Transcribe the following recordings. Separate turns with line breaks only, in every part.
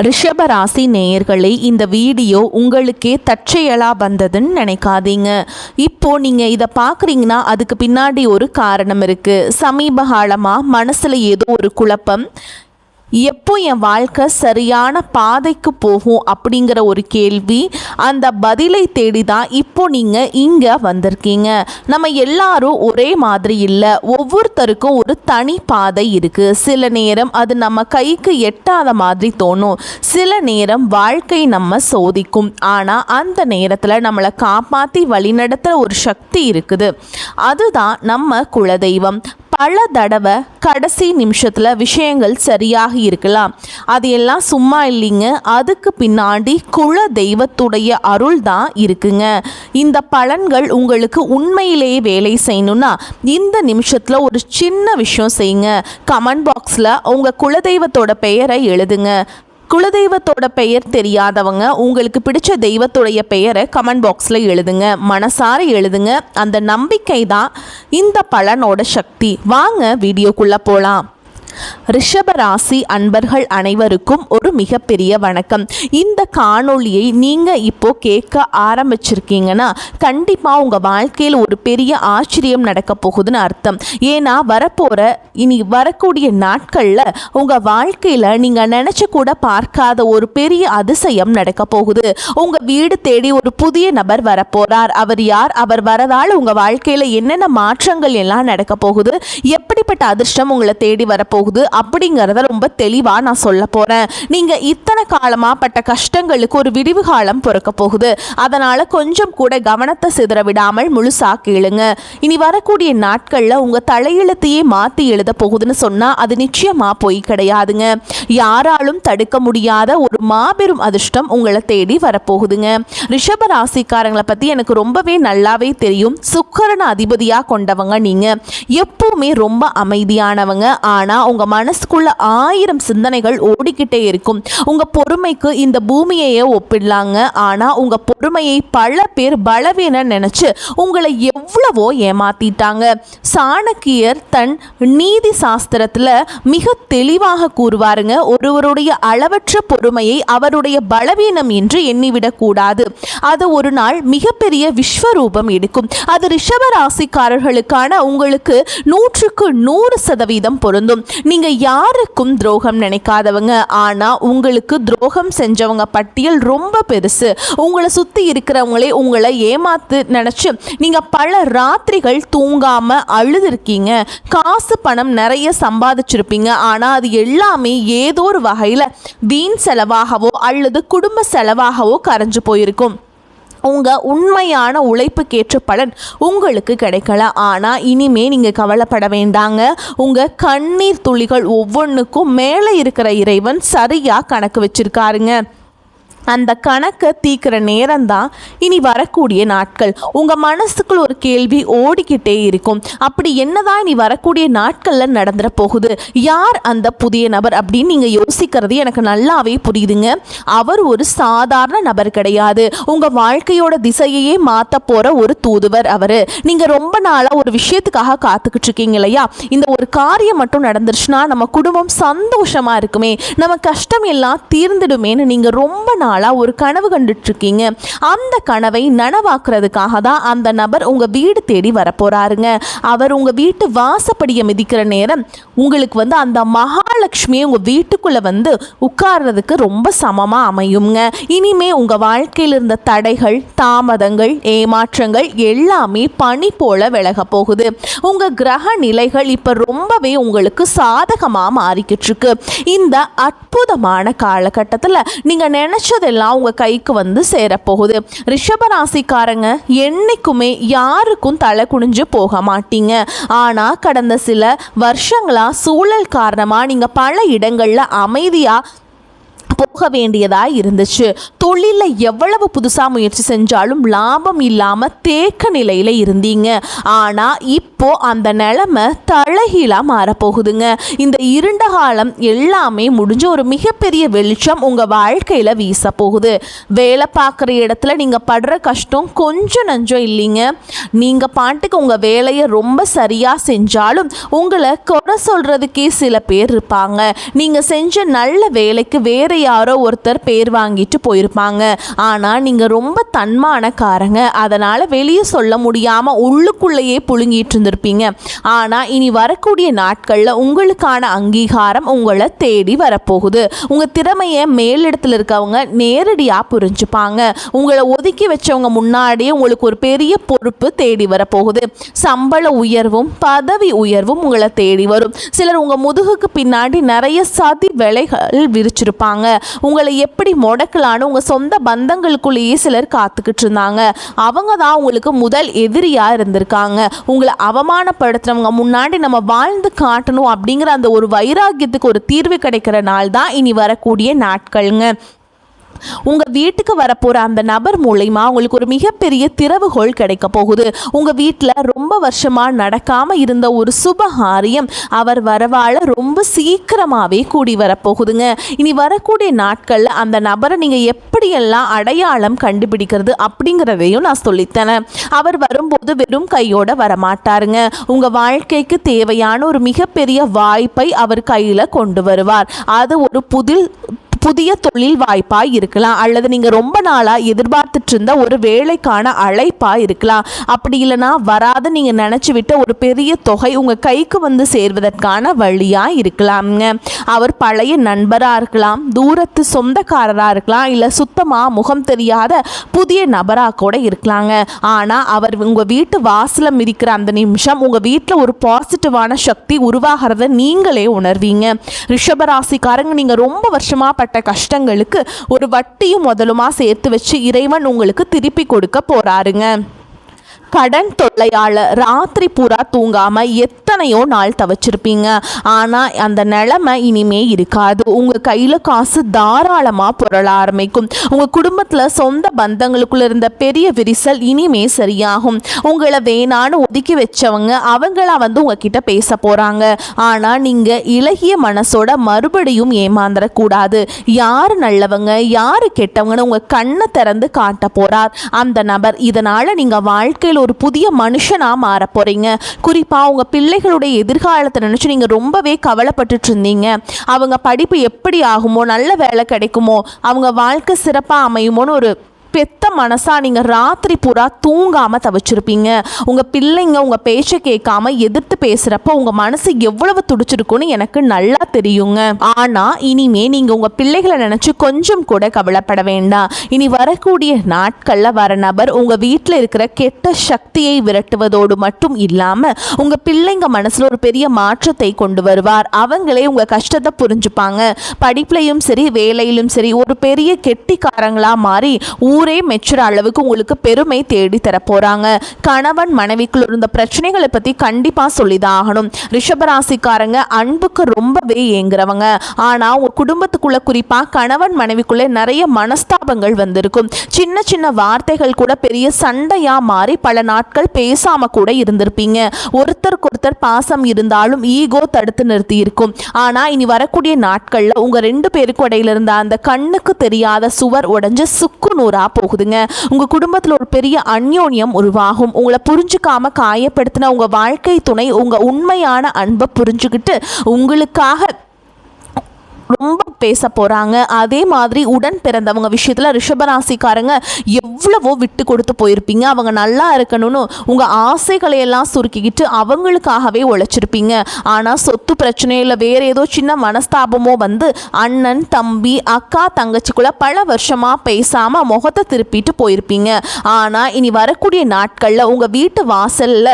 ரிஷபராசி நேயர்களே, இந்த வீடியோ உங்களுக்கே தற்செயலாக வந்ததுன்னு நினைக்காதீங்க. இப்போது நீங்கள் இதை பார்க்குறீங்கன்னா அதுக்கு பின்னாடி ஒரு காரணம் இருக்குது. சமீப காலமாக மனசில் ஏதோ ஒரு குழப்பம், எப்போ என் வாழ்க்கை சரியான பாதைக்கு போகும் அப்படிங்கிற ஒரு கேள்வி, அந்த பதிலை தேடி தான் இப்போ நீங்கள் இங்கே வந்திருக்கீங்க. நம்ம எல்லாரும் ஒரே மாதிரி இல்லை, ஒவ்வொருத்தருக்கும் ஒரு தனி பாதை இருக்குது. சில நேரம் அது நம்ம கைக்கு எட்டாத மாதிரி தோணும், சில நேரம் வாழ்க்கை நம்ம சோதிக்கும். ஆனால் அந்த நேரத்தில் நம்மளை காப்பாற்றி வழிநடத்துகிற ஒரு சக்தி இருக்குது, அதுதான் நம்ம குலதெய்வம். பல தடவை கடைசி நிமிஷத்தில் விஷயங்கள் சரியாக இருக்கலாம், அது எல்லாம் சும்மா இல்லைங்க, அதுக்கு பின்னாடி குல தெய்வத்துடைய அருள் தான் இருக்குங்க. இந்த பலன்கள் உங்களுக்கு உண்மையிலேயே வேலை செய்யணும்னா இந்த நிமிஷத்தில் ஒரு சின்ன விஷயம் செய்யுங்க. கமெண்ட் பாக்ஸில் உங்கள் குலதெய்வத்தோட பெயரை எழுதுங்க. குலதெய்வத்தோட பெயர் தெரியாதவங்க உங்களுக்கு பிடிச்ச தெய்வத்துடைய பெயரை கமெண்ட் பாக்ஸில் எழுதுங்க, மனசார எழுதுங்க. அந்த நம்பிக்கை தான் இந்த பலனோட சக்தி. வாங்க வீடியோக்குள்ளே போகலாம். ரிஷபராசி அன்பர்கள் அனைவருக்கும் ஒரு மிகப்பெரிய வணக்கம். இந்த காணொளியை நீங்கள் இப்போ கேட்க ஆரம்பிச்சிருக்கீங்கன்னா கண்டிப்பாக உங்கள் வாழ்க்கையில் ஒரு பெரிய ஆச்சரியம் நடக்க போகுதுன்னு அர்த்தம். ஏன்னா இனி வரக்கூடிய நாட்களில் உங்கள் வாழ்க்கையில் நீங்கள் நினச்ச கூட பார்க்காத ஒரு பெரிய அதிசயம் நடக்க போகுது. உங்கள் வீடு தேடி ஒரு புதிய நபர் வரப்போகிறார். அவர் யார்? அவர் வரதால் உங்கள் வாழ்க்கையில் என்னென்ன மாற்றங்கள் எல்லாம் நடக்க போகுது, எப்படிப்பட்ட அதிர்ஷ்டம் உங்களை தேடி வரப்போகுது அப்படிங்கிறத ரொம்ப தெளிவாக நான் சொல்ல போகிறேன். நீங்கள் இத்தனை காலமாக பட்ட கஷ்டங்களுக்கு ஒரு விடிவு காலம் பிறக்க போகுது. அதனால் கொஞ்சம் கூட கவனத்தை சிதற விடாமல் முழுசாக கேளுங்க. இனி வரக்கூடிய நாட்களில் உங்கள் தலையெழுத்தையே மாற்றி எழுத போகுதுன்னு சொன்னால் அது நிச்சயமாக போய் கிடையாதுங்க. யாராலும் தடுக்க முடியாத ஒரு மாபெரும் அதிர்ஷ்டம் உங்களை தேடி வரப்போகுதுங்க. ரிஷப ராசிக்காரங்களை பற்றி எனக்கு ரொம்பவே நல்லாவே தெரியும். சுக்கிரன் அதிபதியாக கொண்டவங்க நீங்கள். எப்பவுமே ரொம்ப அமைதியானவங்க. ஆனால் உங்கள் மனசுக்குள்ள 1000 சிந்தனைகள் ஓடிக்கிட்டே இருக்கும். உங்கள் பொறுமைக்கு இந்த பூமியையே ஒப்பிடலாங்க. ஆனால் உங்கள் பொறுமையை பல பேர் பலவீனம் நினச்சி உங்களை எவ்வளவோ ஏமாத்திட்டாங்க. சாணக்கியர் தன் நீதி சாஸ்திரத்தில் மிக தெளிவாக கூறுவாருங்க, ஒருவருடைய அளவற்ற பொறுமையை அவருடைய பலவீனம் என்று எண்ணிவிடக்கூடாது. அது ஒரு நாள் மிகப்பெரிய விஸ்வரூபம் எடுக்கும். அது ரிஷபராசிக்காரர்களுக்கான உங்களுக்கு 100% பொருந்தும். நீங்க யாருக்கும் துரோகம் நினைக்காதவங்க, ஆனா உங்களுக்கு துரோகம் செஞ்சவங்க பட்டியல் ரொம்ப பெருசு. உங்களை சுத்தி இருக்கிறவங்களே உங்களை ஏமாத்து நினைச்சு நீங்க பல ராத்திரிகள் தூங்காம அழுதுருக்கீங்க. காசு பணம் நிறைய சம்பாதிச்சிருப்பீங்க. ஆனா அது எல்லாமே ஏதோ ஒரு வகையில வீண் செலவாகவோ அல்லது குடும்ப செலவாகவோ கரைஞ்சு போயிருக்கும். உங்கள் உண்மையான உழைப்புக்கேற்ற பலன் உங்களுக்கு கிடைக்கல. ஆனால் இனிமே நீங்கள் கவலைப்பட வேண்டாங்க. உங்கள் கண்ணீர் துளிகள் ஒவ்வொன்றுக்கும் மேலே இருக்கிற இறைவன் சரியாக கணக்கு வச்சிருக்காருங்க. அந்த கணக்கை தீக்கிற நேரம்தான் இனி வரக்கூடிய நாட்கள். உங்கள் மனசுக்குள் ஒரு கேள்வி ஓடிக்கிட்டே இருக்கும், அப்படி என்னதான் இனி வரக்கூடிய நாட்களில் நடந்துட போகுது, யார் அந்த புதிய நபர் அப்படின்னு நீங்கள் யோசிக்கிறது எனக்கு நல்லாவே புரியுதுங்க. அவர் ஒரு சாதாரண நபர் கிடையாது. உங்கள் வாழ்க்கையோட திசையையே மாற்ற போகிற ஒரு தூதுவர் அவர். நீங்கள் ரொம்ப நாளாக ஒரு விஷயத்துக்காக காத்துக்கிட்டு இருக்கீங்க இல்லையா? இந்த ஒரு காரியம் மட்டும் நடந்துருச்சுன்னா நம்ம குடும்பம் சந்தோஷமாக இருக்குமே, நம்ம கஷ்டம் எல்லாம் தீர்ந்துடுமேன்னு நீங்கள் ரொம்ப நாள் ஒரு கனவு கண்டுட்டு இருக்கீங்க. அந்த கனவை நனவாக்குறதுக்காக தான் அந்த நபர் உங்க வீடு தேடி வரப்போறாருங்க. அவர் உங்க வீட்டு வாசப்படியை மிதிக்கிற நேரம் உங்களுக்கு அந்த மகாலட்சுமியை உங்க வீட்டுக்குள்ள உட்கார்றதுக்கு ரொம்ப சமமா அமையுங்க. இனிமே உங்க வாழ்க்கையில் இருந்த தடைகள், தாமதங்கள், ஏமாற்றங்கள் எல்லாமே பனி போல விலக போகுது. உங்க கிரக நிலைகள் இப்ப ரொம்பவே உங்களுக்கு சாதகமா மாறிக்கிட்டு இருக்கு. இந்த அற்புதமான காலகட்டத்தில் நீங்க நினைச்சது எல்லாம் உங்க கைக்கு சேரப்போகுது. ரிஷபராசிக்காரங்க என்னைக்குமே யாருக்கும் தலை குனிஞ்சு போக மாட்டீங்க. ஆனா கடந்த சில வருஷங்களா சூழல் காரணமா நீங்க பல இடங்கள்ல அமைதியா போக வேண்டியதாக இருந்துச்சு. தொழிலில் எவ்வளவு புதுசாக முயற்சி செஞ்சாலும் லாபம் இல்லாமல் தேக்க நிலையில் இருந்தீங்க. ஆனால் இப்போ இப்போ அந்த நிலைமை தலைகீழா மாறப்போகுதுங்க. இந்த இருண்ட காலம் எல்லாமே முடிஞ்சு ஒரு மிகப்பெரிய வெளிச்சம் உங்க வாழ்க்கையில வீச போகுது. வேலை பார்க்குற இடத்துல நீங்க படுற கஷ்டம் கொஞ்சம் நஞ்சம் இல்லைங்க. நீங்க பாட்டுக்கு உங்க வேலையை ரொம்ப சரியா செஞ்சாலும் உங்களை குறை சொல்றதுக்கே சில பேர் இருப்பாங்க. நீங்க செஞ்ச நல்ல வேலைக்கு வேற யாரோ ஒருத்தர் பேர் வாங்கிட்டு போயிருப்பாங்க. ஆனா நீங்க ரொம்ப தன்மானக்காரங்க, அதனால வெளியே சொல்ல முடியாம உள்ளுக்குள்ளேயே புழுங்கிட்டு இருந்திருப்பீங்க. ஆனா இனி வரக்கூடிய நாட்கள்ல உங்களுக்கான அங்கீகாரம் உங்களை தேடி வரப்போகுது. உங்க திறமையை மேலிடத்துல இருக்கவங்க நேரடியா புரிஞ்சுப்பாங்க. உங்களை ஒதுக்கி வச்சவங்க முன்னாடியே உங்களுக்கு ஒரு பெரிய பொறுப்பு தேடி வரப்போகுது. சம்பள உயர்வும் பதவி உயர்வும் உங்களை தேடி வரும். சிலர் உங்க முதுகுக்கு பின்னாடி நிறைய சதி வேலைகள் விரிச்சிருப்பாங்க. உங்களை எப்படி முடக்கலான்னு உங்க சொந்த பந்தங்களுக்குள்ளேயே சிலர் காத்துக்கிட்டு இருந்தாங்க. அவங்க தான் உங்களுக்கு முதல் எதிரியா இருந்திருக்காங்க. உங்களை அவமானப்படுத்துறவங்க முன்னாடி நம்ம வாழ்ந்து காட்டணும் அப்படிங்கிற அந்த ஒரு வைராக்கியத்துக்கு ஒரு தீர்வு கிடைக்கிற நாள் தான் இனி வரக்கூடிய நாட்கள்ங்க. உங்கள் வீட்டுக்கு வரப்போகிற அந்த நபர் மூலமா உங்களுக்கு ஒரு மிகப்பெரிய திறவுகோள் கிடைக்க போகுது. உங்கள் வீட்டில் ரொம்ப வருஷமாக நடக்காமல் இருந்த ஒரு சுபகாரியம் அவர் வரவாழ ரொம்ப சீக்கிரமாகவே கூடி வரப்போகுதுங்க. இனி வரக்கூடிய நாட்களில் அந்த நபரை நீங்கள் எப்படியெல்லாம் அடையாளம் கண்டுபிடிக்கிறது அப்படிங்கிறதையும் நான் சொல்லித்தரேன். அவர் வரும்போது வெறும் கையோட வரமாட்டாருங்க. உங்கள் வாழ்க்கைக்கு தேவையான ஒரு மிகப்பெரிய வாய்ப்பை அவர் கையில் கொண்டு வருவார். அது ஒரு புதிய தொழில் வாய்ப்பாக இருக்கலாம், அல்லது நீங்கள் ரொம்ப நாளாக எதிர்பார்த்துட்டு இருந்த ஒரு வேலைக்கான அழைப்பாக இருக்கலாம். அப்படி இல்லைனா வராது நீங்கள் நினச்சி விட்ட ஒரு பெரிய தொகை உங்கள் கைக்கு வந்து சேர்வதற்கான வழியாக இருக்கலாம்ங்க. அவர் பழைய நண்பராக இருக்கலாம், தூரத்து சொந்தக்காரராக இருக்கலாம், இல்லை சுத்தமாக முகம் தெரியாத புதிய நபராக கூட இருக்கலாங்க. ஆனால் அவர் உங்கள் வீட்டு வாசலை மிதிக்கிற அந்த நிமிஷம் உங்கள் வீட்டில் ஒரு பாசிட்டிவான சக்தி உருவாகிறத நீங்களே உணர்வீங்க. ரிஷபராசிக்காரங்க, நீங்கள் ரொம்ப வருஷமாக கஷ்டங்களுக்கு ஒரு வட்டியும் முதலுமா சேர்த்து வச்சு இறைவன் உங்களுக்கு திருப்பி கொடுக்க போறாருங்க. கடன் தொல்லையால் ராத்திரி பூரா தூங்காமல் எத்தனையோ நாள் தவச்சிருப்பீங்க. ஆனால் அந்த நிலைமை இனிமே இருக்காது. உங்கள் கையில் காசு தாராளமாக புரள ஆரம்பிக்கும். உங்கள் குடும்பத்தில் சொந்த பந்தங்களுக்குள்ள இருந்த பெரிய விரிசல் இனிமே சரியாகும். உங்களை வேணான்னு ஒதுக்கி வச்சவங்க அவங்கள உங்ககிட்ட பேச போகிறாங்க. ஆனால் நீங்கள் இலகிய மனசோட மறுபடியும் ஏமாந்துடக்கூடாது. யார் நல்லவங்க யார் கெட்டவங்கன்னு உங்கள் கண்ணை திறந்து காட்ட போகிறார் அந்த நபர். இதனால் நீங்கள் வாழ்க்கையில் ஒரு புதிய மனுஷனா மாற போறீங்க. குறிப்பா உங்க பிள்ளைகளுடைய எதிர்காலத்தை நினைச்சு நீங்க ரொம்பவே கவலைப்பட்டுட்டு இருந்தீங்க. அவங்க படிப்பு எப்படி ஆகுமோ, நல்ல வேலை கிடைக்குமோ, அவங்க வாழ்க்கை சிறப்பா அமையுமோன்னு ஒரு பெத்த மனசா நீங்க ராத்திரி பூரா தூங்காம தவிச்சிருப்பீங்க. உங்க பிள்ளைங்க உங்க பேச்சை கேட்காம எதிர்த்து பேசுறப்ப உங்க மனசு எவ்வளவு துடிச்சிருக்குன்னு எனக்கு நல்லா தெரியுங்க. ஆனா இனிமே நீங்க உங்க பிள்ளைகளை நினைச்சு கொஞ்சம் கூட கவலைப்பட வேண்டாம். இனி வரக்கூடிய நாட்கள்ல வர நபர் உங்க வீட்டில் இருக்கிற கெட்ட சக்தியை விரட்டுவதோடு மட்டும் இல்லாம உங்க பிள்ளைங்க மனசுல ஒரு பெரிய மாற்றத்தை கொண்டு வருவார். அவங்களே உங்க கஷ்டத்தை புரிஞ்சுப்பாங்க. படிப்புலையும் சரி வேலையிலும் சரி ஒரு பெரிய கெட்டிக்காரங்களா மாறி ஊரே மெச்சுற அளவுக்கு உங்களுக்கு பெருமை தேடி தர போறாங்க. கணவன் மனைவிக்குள்ள இருந்த பிரச்சனைகளை பத்தி கண்டிப்பா சொல்லிதான் ஆகணும். ரிஷபராசிக்காரங்க அன்புக்கு ரொம்பவே ஏங்குறவங்க. ஆனா உங்க குடும்பத்துக்குள்ள குறிப்பா கணவன் மனைவிக்குள்ள நிறைய மனஸ்தாபங்கள் வந்திருக்கும். சின்ன சின்ன வார்த்தைகள் கூட பெரிய சண்டையா மாறி பல நாட்கள் பேசாம கூட இருந்திருப்பீங்க. ஒருத்தருக்கு ஒருத்தர் பாசம் இருந்தாலும் ஈகோ தடுத்து நிறுத்தி இருக்கும். ஆனா இனி வரக்கூடிய நாட்கள்ல உங்க ரெண்டு பேருக்கு இடையில இருந்த அந்த கண்ணுக்கு தெரியாத சுவர் உடைஞ்சு சுக்கு நூறா போகுதுங்க. உங்க குடும்பத்தில் ஒரு பெரிய அந்யோன்யம் உருவாகும். உங்களை புரிஞ்சுக்காம காயப்படுத்தின உங்க வாழ்க்கை துணை உங்க உண்மையான அன்பை புரிஞ்சுக்கிட்டு உங்களுக்காக ரொம்ப பேச போகிறாங்க. அதே மாதிரி உடன் பிறந்தவங்க விஷயத்தில் ரிஷபராசிக்காரங்க எவ்வளவோ விட்டு கொடுத்து போயிருப்பீங்க. அவங்க நல்லா இருக்கணும்னு உங்கள் ஆசைகளையெல்லாம் சுருக்கிக்கிட்டு அவங்களுக்காகவே உழைச்சிருப்பீங்க. ஆனால் சொத்து பிரச்சனையில் வேறு ஏதோ சின்ன மனஸ்தாபமோ வந்து அண்ணன் தம்பி அக்கா தங்கச்சிக்குள்ளே பல வருஷமாக பேசாமல் முகத்தை திருப்பிட்டு போயிருப்பீங்க. ஆனால் இனி வரக்கூடிய நாட்களில் உங்கள் வீட்டு வாசலில்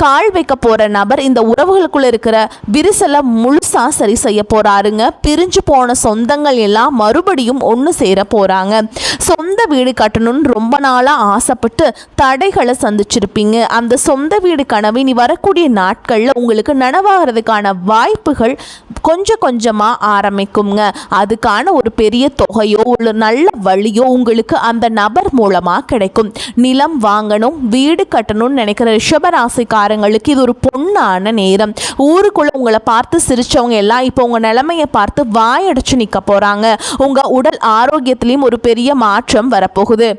கால் வைக்க போகிற நபர் இந்த உறவுகளுக்குள்ள இருக்கிற விரிசலை முழுசாக சரி செய்ய போகிறாருங்க. பிரிஞ்சு போன சொந்தங்கள் எல்லாம் மறுபடியும் ஒன்று சேர போகிறாங்க. சொந்த வீடு கட்டணும்னு ரொம்ப நாளாக ஆசைப்பட்டு தடைகளை சந்திச்சிருப்பீங்க. அந்த சொந்த வீடு கனவு இனி வரக்கூடிய நாட்களில் உங்களுக்கு நனவாகிறதுக்கான வாய்ப்புகள் கொஞ்சம் கொஞ்சமாக ஆரம்பிக்குங்க. அதுக்கான ஒரு பெரிய தொகையோ ஒரு நல்ல வழியோ உங்களுக்கு அந்த நபர் மூலமாக கிடைக்கும். நிலம் வாங்கணும் வீடு கட்டணும்னு நினைக்கிற ரிஷபராசிக்கார ராசிக்காரங்களுக்கு இது ஒரு பொன்னான நேரம். ஊருக்குள்ள உங்களை பார்த்து சிரிச்சவங்க எல்லாம் இப்போ உங்க நிலைமையை பார்த்து வாயடைச்சு நிற்க போறாங்க. உங்க உடல் ஆரோக்கியத்திலையும் ஒரு பெரிய மாற்றம் வரப்போகுது.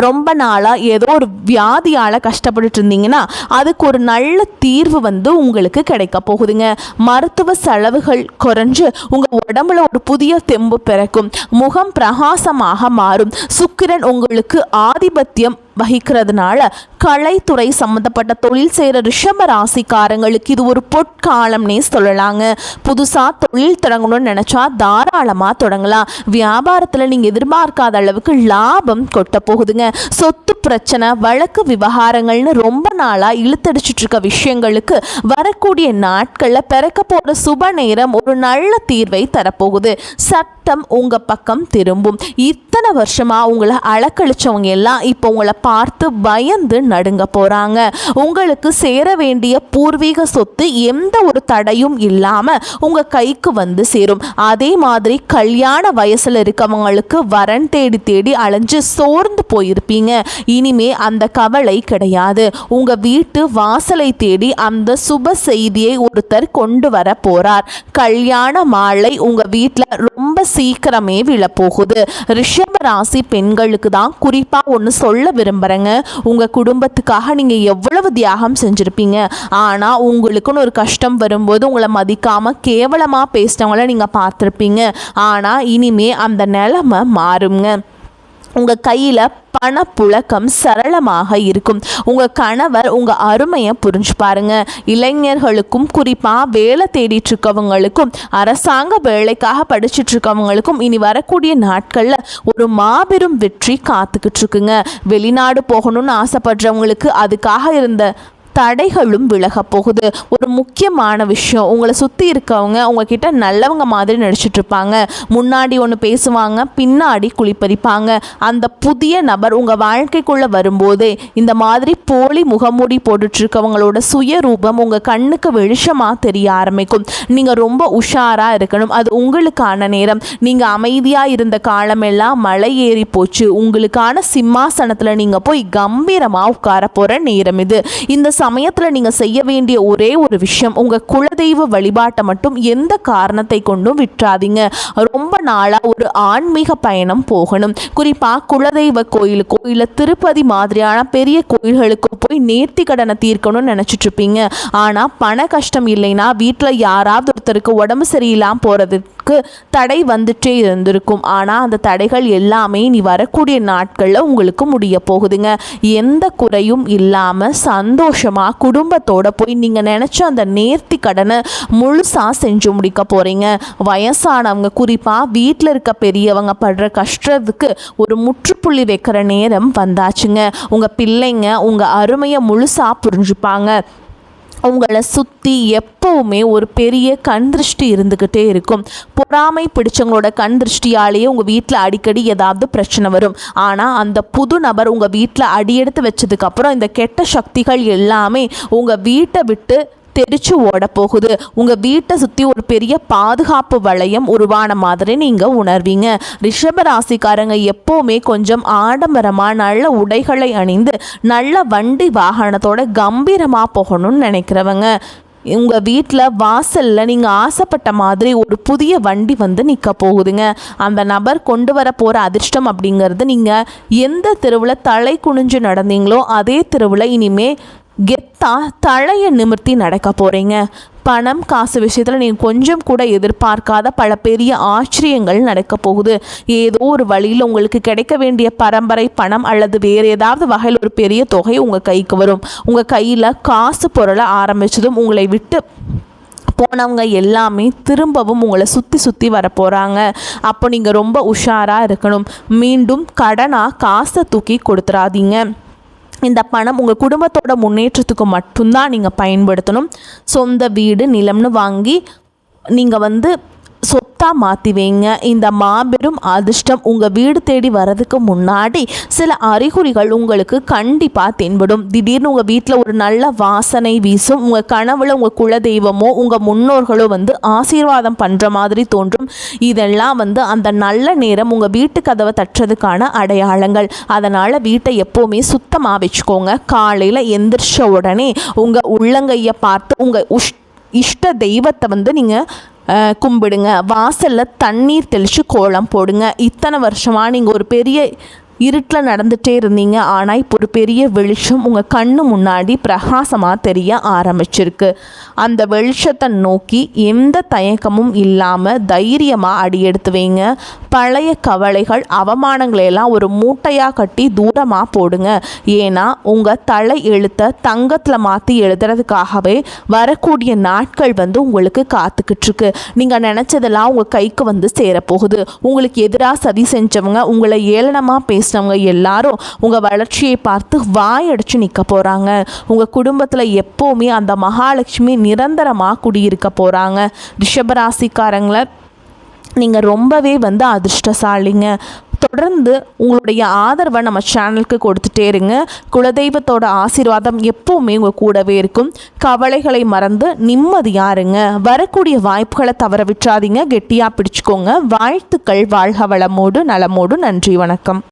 ரொம்ப நாளாக ஏதோ ஒரு வியாதியால் கஷ்டப்பட்டுட்டு இருந்தீங்கன்னா அதுக்கு ஒரு நல்ல தீர்வு உங்களுக்கு கிடைக்க போகுதுங்க. மருத்துவ செலவுகள் குறைஞ்சு உங்கள் உடம்புல ஒரு புதிய தெம்பு பிறக்கும். முகம் பிரகாசமாக மாறும். சுக்கிரன் உங்களுக்கு ஆதிபத்தியம் வகிக்கிறதுனால கலைத்துறை சம்மந்தப்பட்ட தொழில் செய்கிற ரிஷப ராசிக்காரங்களுக்கு இது ஒரு பொற்காலம்னே சொல்லலாங்க. புதுசாக தொழில் தொடங்கணும்னு நினச்சா தாராளமாக தொடங்கலாம். வியாபாரத்தில் நீங்கள் எதிர்பார்க்காத அளவுக்கு லாபம் கொட்ட போகுதுங்க. சொத்து பிரச்சனை, வழக்கு விவகாரங்கள்னு ரொம்ப நாளாக இழுத்தடிச்சிட்டு இருக்க விஷயங்களுக்கு வரக்கூடிய நாட்களில் பிறக்க போகிற சுப நேரம் ஒரு நல்ல தீர்வை தரப்போகுது. சட்டம் உங்கள் பக்கம் திரும்பும். இத்தனை வருஷமாக உங்களை அலக்கழிச்சவங்க எல்லாம் இப்போ உங்களை பார்த்து பயந்து நடுங்க போகிறாங்க. உங்களுக்கு சேர வேண்டிய பூர்வீக சொத்து எந்த ஒரு தடையும் இல்லாமல் உங்கள் கைக்கு சேரும். அதே மாதிரி கல்யாண வயசில் இருக்கவங்களுக்கு வரன் தேடி தேடி அலைஞ்சு சோர்ந்து போயிருப்பீங்க. இனிமே அந்த கவலை கிடையாது. உங்கள் வீட்டு வாசலை தேடி அந்த சுப செய்தியை ஒருத்தர் கொண்டு வர போகிறார். கல்யாண மாலை உங்கள் வீட்டில் ரொம்ப சீக்கிரமே விழப்போகுது. ரிஷப ராசி பெண்களுக்கு தான் குறிப்பாக ஒன்று சொல்ல விரும்புகிறேங்க. உங்கள் குடும்பத்துக்காக நீங்கள் எவ்வளவு தியாகம் செஞ்சுருப்பீங்க. ஆனால் உங்களுக்குன்னு ஒரு கஷ்டம் வரும்போது உங்களை மதிக்காமல் கேவலமாக பேசினவங்கள நீங்கள் பார்த்துருப்பீங்க. ஆனால் இனிமே அந்த நிலைமை மாறுங்க. உங்கள் கையில் பணப்புழக்கம் சரளமாக இருக்கும். உங்கள் கணவர் உங்கள் அருமையை புரிஞ்சு பாருங்க. இளைஞர்களுக்கும் குறிப்பாக வேலை தேடிட்டு இருக்கவங்களுக்கும் அரசாங்க வேலைக்காக படிச்சுட்டு இருக்கவங்களுக்கும் இனி வரக்கூடிய நாட்களில் ஒரு மாபெரும் வெற்றி காத்துக்கிட்டு இருக்குங்க. வெளிநாடு போகணும்னு ஆசைப்படுறவங்களுக்கு அதுக்காக இருந்த தடைகளும் விலக போகுது. ஒரு முக்கியமான விஷயம், உங்களை சுற்றி இருக்கவங்க உங்ககிட்ட நல்லவங்க மாதிரி நடிச்சிட்டு இருப்பாங்க. முன்னாடி ஒன்று பேசுவாங்க, பின்னாடி குளிப்பறிப்பாங்க. அந்த புதிய நபர் உங்கள் வாழ்க்கைக்குள்ளே வரும்போதே இந்த மாதிரி போலி முகமூடி போட்டுட்ருக்கவங்களோட சுயரூபம் உங்கள் கண்ணுக்கு வெளிச்சமாக தெரிய ஆரம்பிக்கும். நீங்கள் ரொம்ப உஷாராக இருக்கணும். அது உங்களுக்கான நேரம். நீங்கள் அமைதியாக இருந்த காலமெல்லாம் மலை ஏறி போச்சு. உங்களுக்கான சிம்மாசனத்தில் நீங்கள் போய் கம்பீரமாக உட்கார போகிற நேரம் இது. இந்த சமயத்தில் நீங்கள் செய்ய வேண்டிய ஒரே ஒரு விஷயம், உங்கள் குலதெய்வ வழிபாட்டை மட்டும் எந்த காரணத்தை கொண்டும் விட்டுறாதீங்க. ரொம்ப நாளாக ஒரு ஆன்மீக பயணம் போகணும். குறிப்பாக குலதெய்வ கோயிலுக்கோ இல்லை திருப்பதி மாதிரியான பெரிய கோயில்களுக்கோ போய் நேர்த்தி கடனை தீர்க்கணும்னு நினச்சிட்டு இருப்பீங்க. ஆனால் பண கஷ்டம் இல்லைன்னா வீட்டில் யாராவது ஒருத்தருக்கு உடம்பு சரியில்லாமல் போகிறதுக்கு தடை வந்துட்டே இருந்திருக்கும். ஆனால் அந்த தடைகள் எல்லாமே நீ வரக்கூடிய நாட்களில் உங்களுக்கு முடிய போகுதுங்க. எந்த குறையும் இல்லாமல் சந்தோஷமாக குடும்பத்தோட போய் நீங்கள் நினச்ச அந்த நேர்த்தி கடனை முழுசாக செஞ்சு முடிக்க போகிறீங்க. வயசானவங்க குறிப்பாக வீட்டில் இருக்க பெரியவங்க படுற கஷ்டத்துக்கு ஒரு முற்றுப்புள்ளி வைக்கிற நேரம் வந்தாச்சுங்க. உங்கள் பிள்ளைங்க உங்கள் அருமையை முழுசாக புரிஞ்சுப்பாங்க. உங்களை சுற்றி எப்போவுமே ஒரு பெரிய கண் திருஷ்டி இருந்துக்கிட்டே இருக்கும். பொறாமை பிடிச்சவங்களோட கண் திருஷ்டியாலேயே உங்கள் வீட்டில் அடிக்கடி ஏதாவது பிரச்சனை வரும். ஆனால் அந்த புது நபர் உங்கள் வீட்டில் அடியெடுத்து வச்சதுக்கப்புறம் இந்த கெட்ட சக்திகள் எல்லாமே உங்கள் வீட்டை விட்டு தெரிச்சு ஓட போகுது. உங்கள் வீட்டை சுற்றி ஒரு பெரிய பாதுகாப்பு வளையம் உருவான மாதிரி நீங்கள் உணர்வீங்க. ரிஷபராசிக்காரங்க எப்போவுமே கொஞ்சம் ஆடம்பரமாக நல்ல உடைகளை அணிந்து நல்ல வண்டி வாகனத்தோட கம்பீரமாக போகணும்னு நினைக்கிறவங்க. உங்கள் வீட்டில் வாசலில் நீங்கள் ஆசைப்பட்ட மாதிரி ஒரு புதிய வண்டி நிற்க போகுதுங்க. அந்த நபர் கொண்டு வர போகிற அதிர்ஷ்டம் அப்படிங்கிறது நீங்கள் எந்த தெருவில் தலை குனிஞ்சு நடந்தீங்களோ அதே தெருவில் இனிமே கெத்தா தலையை நிமிர்த்தி நடக்க போகிறீங்க. பணம் காசு விஷயத்தில் நீங்கள் கொஞ்சம் கூட எதிர்பார்க்காத பல பெரிய ஆச்சரியங்கள் நடக்க போகுது. ஏதோ ஒரு வழியில் உங்களுக்கு கிடைக்க வேண்டிய பரம்பரை பணம் அல்லது வேறு ஏதாவது வகையில் ஒரு பெரிய தொகை உங்கள் கைக்கு வரும். உங்கள் கையில் காசு பொருளை ஆரம்பித்ததும் உங்களை விட்டு போனவங்க எல்லாமே திரும்பவும் உங்களை சுற்றி வர போகிறாங்க. அப்போ நீங்கள் ரொம்ப உஷாராக இருக்கணும். மீண்டும் கடனாக காசை தூக்கி கொடுத்துடாதீங்க. இந்த பணம் உங்கள் குடும்பத்தோட முன்னேற்றத்துக்கு மட்டும்தான் நீங்கள் பயன்படுத்தணும். சொந்த வீடு நிலம்னு வாங்கி நீங்கள் சொத்தை சொத்தாக மாற்றி வைங்க. இந்த மாபெரும் அதிர்ஷ்டம் உங்கள் வீடு தேடி வர்றதுக்கு முன்னாடி சில அறிகுறிகள் உங்களுக்கு கண்டிப்பாக தென்படும். திடீர்னு உங்கள் வீட்டில் ஒரு நல்ல வாசனை வீசும். உங்கள் கனவுல உங்கள் குலதெய்வமோ உங்கள் முன்னோர்களோ ஆசீர்வாதம் பண்ணுற மாதிரி தோன்றும். இதெல்லாம் அந்த நல்ல நேரம் உங்கள் வீட்டு கதவை தட்டுறதுக்கான அடையாளங்கள். அதனால் வீட்டை எப்போவுமே சுத்தமாக வச்சுக்கோங்க. காலையில் எந்திரிச்ச உடனே உங்கள் உள்ளங்கையை பார்த்து உங்கள் இஷ்ட தெய்வத்தை நீங்கள் கும்பிடுங்க. வாசலில் தண்ணீர் தெளித்து கோலம் போடுங்க. இத்தனை வருஷமாக நீங்கள் ஒரு பெரிய இருட்டில் நடந்துகிட்டே இருந்தீங்க. ஆனால் இப்போ ஒரு பெரிய வெளிச்சம் உங்கள் கண்ணு முன்னாடி பிரகாசமாக தெரிய ஆரம்பிச்சிருக்கு. அந்த வெளிச்சத்தை நோக்கி எந்த தயக்கமும் இல்லாமல் தைரியமாக அடி எடுத்து வைங்க. பழைய கவலைகள் அவமானங்களையெல்லாம் ஒரு மூட்டையாக கட்டி தூரமாக போடுங்க. ஏன்னா உங்கள் தலை எழுத்தை தங்கத்தில் மாற்றி எழுதுறதுக்காகவே வரக்கூடிய நாட்கள் உங்களுக்கு காத்துக்கிட்டுருக்கு. நீங்கள் நினச்சதெல்லாம் உங்கள் கைக்கு சேரப்போகுது. உங்களுக்கு எதிராக சதி செஞ்சவங்க, உங்களை ஏளனமாக பேசுகிறவங்க எல்லாரும் உங்கள் வளர்ச்சியை பார்த்து வாயடிச்சு நிற்க போகிறாங்க. உங்கள் குடும்பத்தில் எப்போவுமே அந்த மகாலட்சுமி நிரந்தரமாக குடியிருக்க போகிறாங்க. ரிஷபராசிக்காரங்களை நீங்கள் ரொம்பவே அதிர்ஷ்டசாலிங்க. தொடர்ந்து உங்களுடைய ஆதரவை நம்ம சேனலுக்கு கொடுத்துட்டே இருங்க. குலதெய்வத்தோட ஆசீர்வாதம் எப்போவுமே உங்கள் கூடவே இருக்கும். கவலைகளை மறந்து நிம்மதியாக இருங்க. வரக்கூடிய வாய்ப்புகளை தவற விட்டுறாதீங்க. கெட்டியாக பிடிச்சிக்கோங்க. வாழ்த்துக்கள். வாழ்க வளமோடு நலமோடு. நன்றி, வணக்கம்.